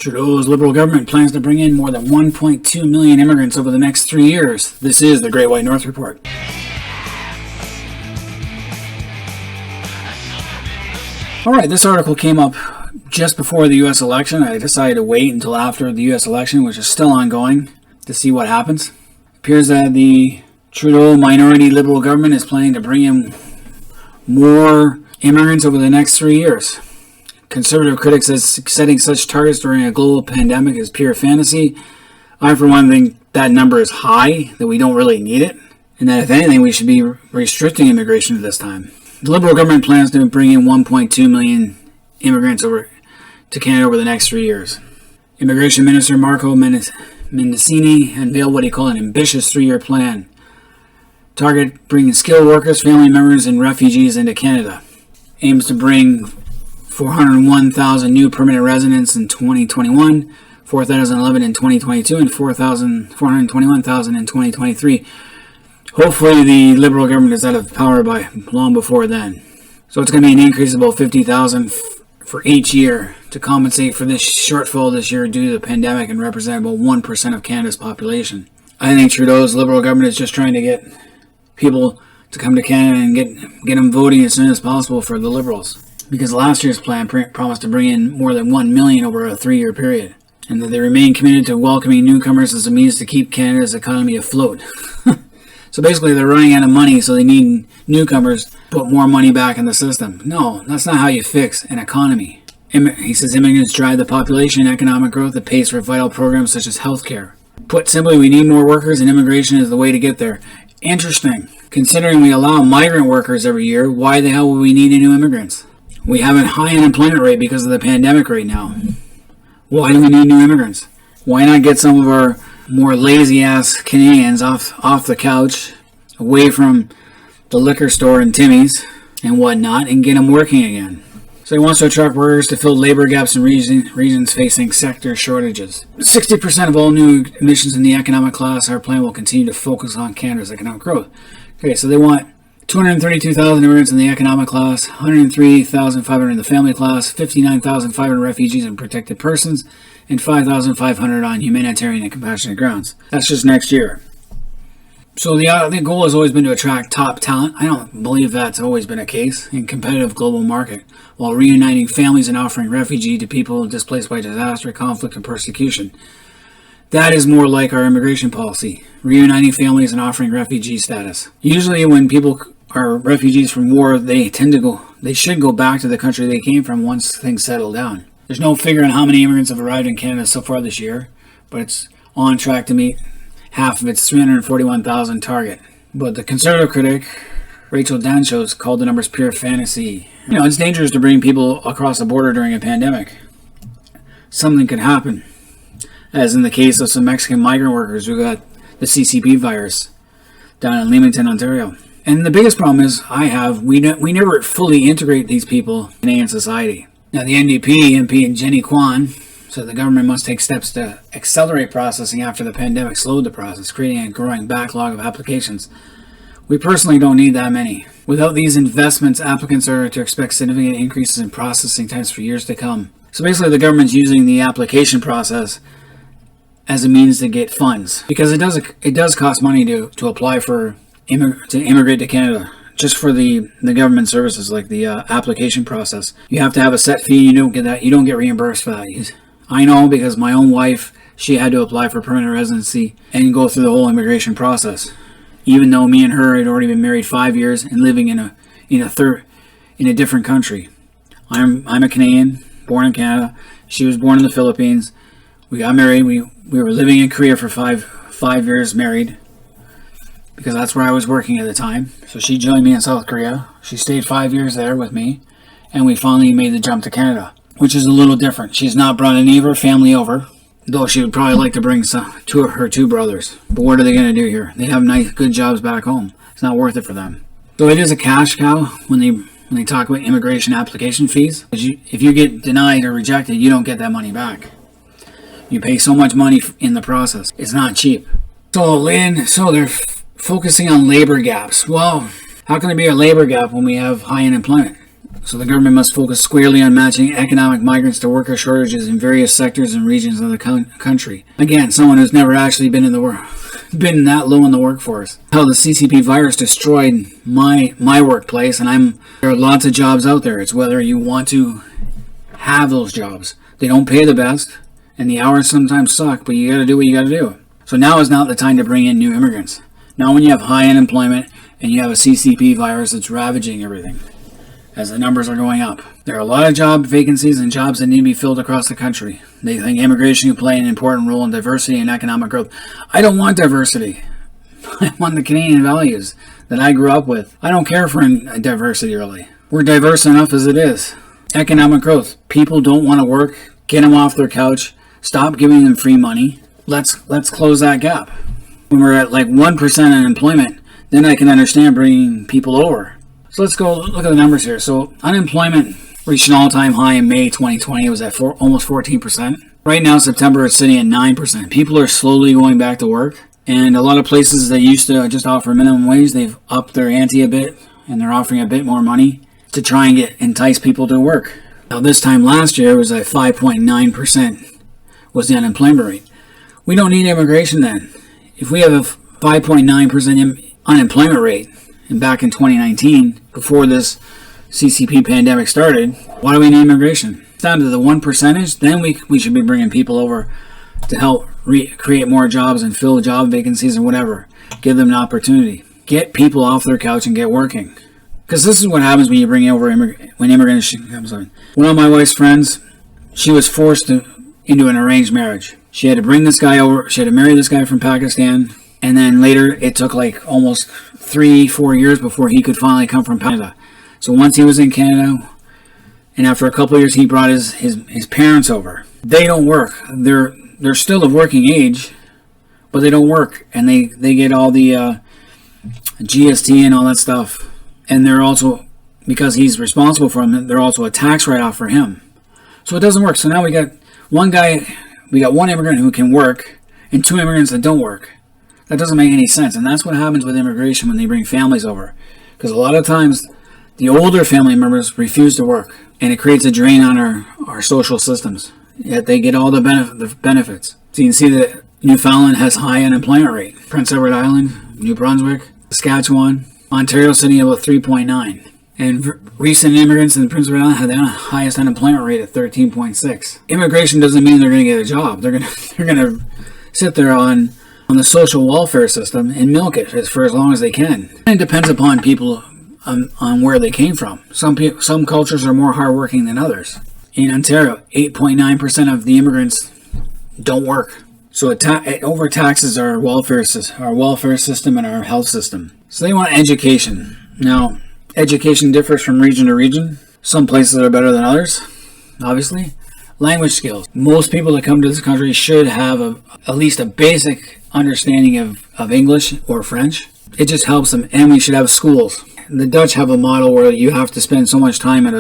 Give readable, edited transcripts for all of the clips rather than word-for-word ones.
Trudeau's Liberal government plans to bring in more than 1.2 million immigrants over the next 3 years. This is the Great White North Report. Alright, this article came up just before the U.S. election. I decided to wait until after the U.S. election, which is still ongoing, to see what happens. It appears that the Trudeau minority Liberal government is planning to bring in more immigrants over the next 3 years. Conservative critics say setting such targets during a global pandemic is pure fantasy. I, for one, think that number is high, that we don't really need it, and that if anything, we should be restricting immigration at this time. The Liberal government plans to bring in 1.2 million immigrants over to Canada over the next 3 years. Immigration Minister Marco Mendicini unveiled what he called an ambitious 3-year plan. Target bringing skilled workers, family members, and refugees into Canada. Aims to bring 401,000 new permanent residents in 2021, 4,011 in 2022, and 421,000 in 2023. Hopefully the Liberal government is out of power by long before then. So it's going to be an increase of about 50,000 for each year to compensate for this shortfall this year due to the pandemic and represent about 1% of Canada's population. I think Trudeau's Liberal government is just trying to get people to come to Canada and get them voting as soon as possible for the Liberals. Because last year's plan promised to bring in more than 1 million over a 3-year period, and that they remain committed to welcoming newcomers as a means to keep Canada's economy afloat. So basically they're running out of money, so they need newcomers to put more money back in the system. No, that's not how you fix an economy. He says immigrants drive the population and economic growth that pays for vital programs such as healthcare. Put simply, we need more workers, and immigration is the way to get there. Interesting. Considering we allow migrant workers every year, why the hell would we need new immigrants? We have a high unemployment rate because of the pandemic right now. Why do we need new immigrants? Why not get some of our more lazy-ass Canadians off the couch, away from the liquor store and Timmy's and whatnot, and get them working again? So he wants to attract workers to fill labor gaps in regions facing sector shortages. 60% of all new admissions in the economic class, our plan will continue to focus on Canada's economic growth. Okay, so they want 232,000 immigrants in the economic class, 103,500 in the family class, 59,500 refugees and protected persons, and 5,500 on humanitarian and compassionate grounds. That's just next year. So the goal has always been to attract top talent. I don't believe that's always been a case in competitive global market, while reuniting families and offering refuge to people displaced by disaster, conflict, and persecution. That is more like our immigration policy, reuniting families and offering refugee status. Usually when people are refugees from war, they should go back to the country they came from once things settle down. There's no figure on how many immigrants have arrived in Canada so far this year, but it's on track to meet half of its 341,000 target. But the conservative critic, Rachel Danchos, called the numbers pure fantasy. It's dangerous to bring people across the border during a pandemic. Something could happen, as in the case of some Mexican migrant workers who got the CCP virus down in Leamington, Ontario. And the biggest problem is we never fully integrate these people in Canadian society. Now the NDP MP and Jenny Kwan said the government must take steps to accelerate processing after the pandemic slowed the process, creating a growing backlog of applications. We personally don't need that many. Without these investments, applicants are to expect significant increases in processing times for years to come. So basically the government's using the application process as a means to get funds, because it does cost money to apply to immigrate to Canada, just for the government services like the application process. You have to have a set fee. You don't get reimbursed for that. I know, because my own wife, she had to apply for permanent residency and go through the whole immigration process, even though me and her had already been married 5 years and living in a different country. I'm a Canadian, born in Canada. She was born in the Philippines. We got married. We were living in Korea for five years married, because that's where I was working at the time. So she joined me in South Korea. She stayed 5 years there with me, and we finally made the jump to Canada, which is a little different. She's not brought any of her family over, though she would probably like to bring two of her two brothers. But what are they going to do here? They have nice, good jobs back home. It's not worth it for them. So it is a cash cow when they talk about immigration application fees. If you get denied or rejected, you don't get that money back. You pay so much money in the process. It's not cheap. So they're focusing on labor gaps. Well, how can there be a labor gap when we have high unemployment? So the government must focus squarely on matching economic migrants to worker shortages in various sectors and regions of the country. Again, someone who's never actually been been that low in the workforce. How the CCP virus destroyed my workplace, and there are lots of jobs out there. It's whether you want to have those jobs. They don't pay the best, and the hours sometimes suck, but you got to do what you got to do. So now is not the time to bring in new immigrants. Now when you have high unemployment and you have a CCP virus that's ravaging everything, as the numbers are going up. There are a lot of job vacancies and jobs that need to be filled across the country. They think immigration can play an important role in diversity and economic growth. I don't want diversity. I want the Canadian values that I grew up with. I don't care for diversity, really. We're diverse enough as it is. Economic growth. People don't want to work. Get them off their couch. Stop giving them free money. Let's close that gap. When we're at like 1% unemployment, then I can understand bringing people over. So let's go look at the numbers here. So unemployment reached an all-time high in May 2020. It was at almost 14%. Right now, September, it's sitting at 9%. People are slowly going back to work. And a lot of places that used to just offer minimum wage, they've upped their ante a bit. And they're offering a bit more money to try and entice people to work. Now, this time last year, it was at 5.9% was the unemployment rate. We don't need immigration then. If we have a 5.9% unemployment rate, and back in 2019, before this CCP pandemic started, why do we need immigration? It's down to the 1%, then we should be bringing people over to help create more jobs and fill job vacancies and whatever. Give them an opportunity. Get people off their couch and get working. Because this is what happens when you bring over when immigrants comes on. One of my wife's friends, she was forced into an arranged marriage. She had to bring this guy over. She had to marry this guy from Pakistan. And then later, it took like almost 3-4 years before he could finally come from Canada. So once he was in Canada, and after a couple of years, he brought his parents over. They don't work. They're still of working age, but they don't work. And they get all the GST and all that stuff. And they're also, because he's responsible for them, they're also a tax write-off for him. So it doesn't work. So now we got one immigrant who can work, and 2 immigrants that don't work. That doesn't make any sense, and that's what happens with immigration when they bring families over. Because a lot of times, the older family members refuse to work, and it creates a drain on our social systems. Yet they get all the benefits. So you can see that Newfoundland has high unemployment rate. Prince Edward Island, New Brunswick, Saskatchewan, Ontario sitting at about 3.9. And recent immigrants in Prince Edward Island had the highest unemployment rate at 13.6. Immigration doesn't mean they're going to get a job. They're going to sit there on the social welfare system and milk it for as long as they can. And it depends upon people on where they came from. Some cultures are more hardworking than others. In Ontario, 8.9% of the immigrants don't work. So it overtaxes our welfare system and our health system. So they want education. Now, education differs from region to region. Some places are better than others, obviously. Language skills. Most people that come to this country should have at least a basic understanding of English or French. It just helps them, and we should have schools. The Dutch have a model where you have to spend so much time at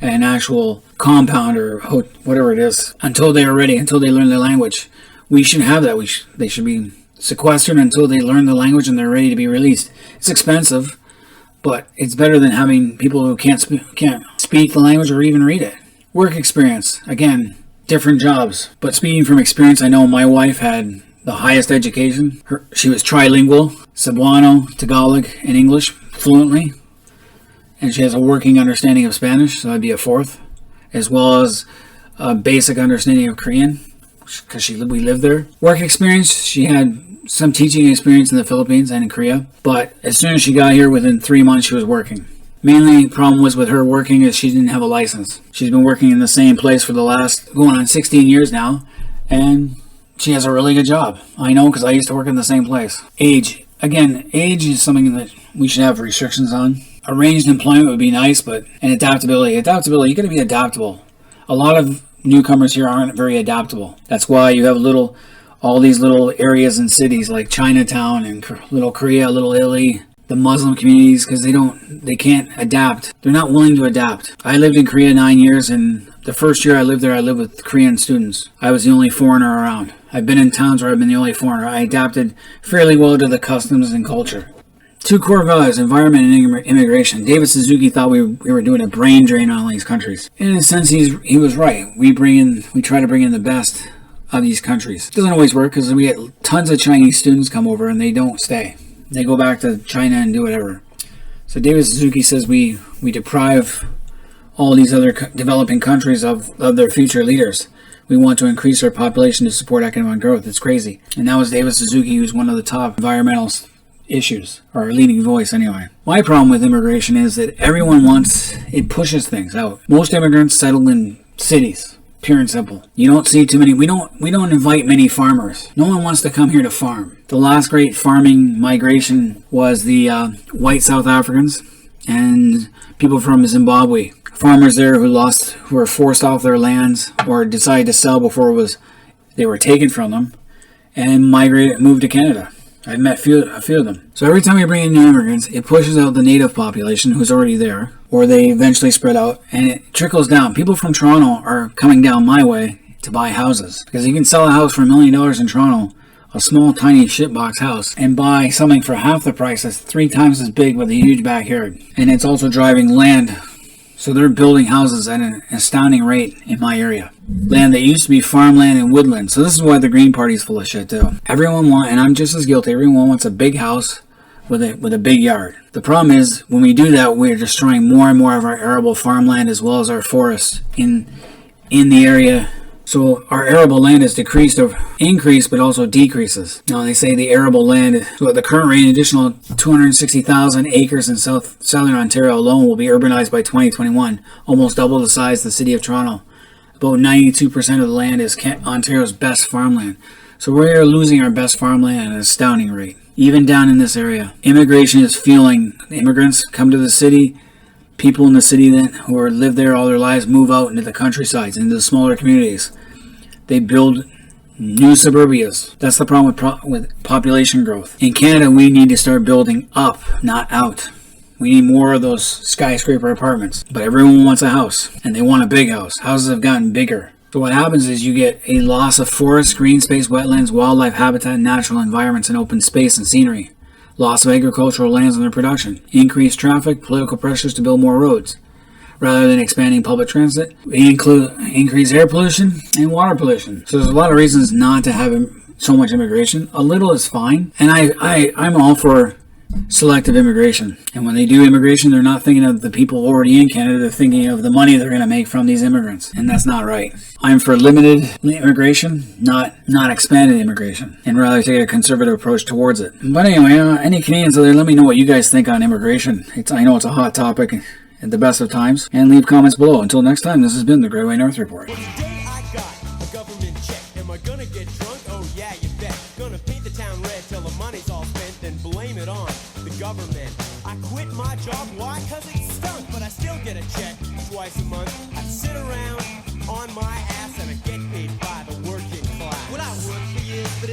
an actual compound or whatever it is until they are ready, until they learn the language. We should have that. They should be sequestered until they learn the language and they're ready to be released. It's expensive, but it's better than having people who can't speak the language or even read it. Work experience, again, different jobs. But speaking from experience, I know my wife had the highest education. She was trilingual, Cebuano, Tagalog, and English fluently. And she has a working understanding of Spanish, so that'd be a 4th, as well as a basic understanding of Korean, because we lived there. Work experience, she had some teaching experience in the Philippines and in Korea, but as soon as she got here, within 3 months, she was working. Mainly the problem was with her working is she didn't have a license. She's been working in the same place for the last, going on 16 years now, and she has a really good job. I know because I used to work in the same place. Age. Again, age is something that we should have restrictions on. Arranged employment would be nice, and adaptability. Adaptability, you got to be adaptable. A lot of newcomers here aren't very adaptable. That's why you have all these little areas and cities like Chinatown and little Korea, little Italy, the Muslim communities, because they can't adapt. They're not willing to adapt. I lived in Korea 9 years, and the first year I lived there, I lived with Korean students. I was the only foreigner around. I've been in towns where I've been the only foreigner. I adapted fairly well to the customs and culture. Two core values, environment and immigration. David Suzuki thought we were doing a brain drain on all these countries. In a sense, he was right. We try to bring in the best of these countries. It doesn't always work because we get tons of Chinese students come over and they don't stay. They go back to China and do whatever. So David Suzuki says we deprive all these other developing countries of their future leaders. We want to increase our population to support economic growth. It's crazy. And that was David Suzuki, who's one of the top environmental issues, or a leading voice anyway. My problem with immigration is that it pushes things out. Most immigrants settle in cities, pure and simple. You don't see too many, we don't invite many farmers. No one wants to come here to farm. The last great farming migration was the white South Africans and people from Zimbabwe. Farmers there who were forced off their lands or decided to sell before they were taken from them and moved to Canada. I've met a few of them. So every time we bring in new immigrants, it pushes out the native population who's already there, or they eventually spread out, and it trickles down. People from Toronto are coming down my way to buy houses, because you can sell a house for $1 million in Toronto, a small tiny shitbox house, and buy something for half the price that's 3 times as big with a huge backyard. And it's also driving land. So they're building houses at an astounding rate in my area. Land that used to be farmland and woodland. So this is why the Green Party's full of shit too. Everyone wants, and I'm just as guilty, everyone wants a big house with a big yard. The problem is, when we do that, we're destroying more and more of our arable farmland as well as our forests in the area. So our arable land is increased, but also decreases. Now they say the arable land, so at the current rate, an additional 260,000 acres in southern Ontario alone will be urbanized by 2021, almost double the size of the city of Toronto. About 92% of the land is Ontario's best farmland. So we're losing our best farmland at an astounding rate, even down in this area. Immigration is fueling. Immigrants come to the city. People in the city who live there all their lives move out into the countrysides, into the smaller communities. They build new suburbias. That's the problem with population growth. In Canada, we need to start building up, not out. We need more of those skyscraper apartments. But everyone wants a house, and they want a big house. Houses have gotten bigger. So what happens is you get a loss of forests, green space, wetlands, wildlife habitat, natural environments, and open space and scenery. Loss of agricultural lands and their production. Increased traffic, political pressures to build more roads. Rather than expanding public transit, we include increased air pollution and water pollution. So there's a lot of reasons not to have so much immigration. A little is fine. And I'm all for selective immigration. And when they do immigration, they're not thinking of the people already in Canada. They're thinking of the money they're going to make from these immigrants. And that's not right. I'm for limited immigration, not expanded immigration, and rather take a conservative approach towards it. But anyway, any Canadians out there, let me know what you guys think on immigration. I know it's a hot topic at the best of times. And leave comments below. Until next time, this has been the Great White North Report. Well, today I got a government check. Am I gonna get drunk? Oh yeah, you bet. Gonna paint the town red till the money's all spent, then blame it on the government. I quit my job, why? 'Cause it stunk, but I still get a check twice a month. I sit around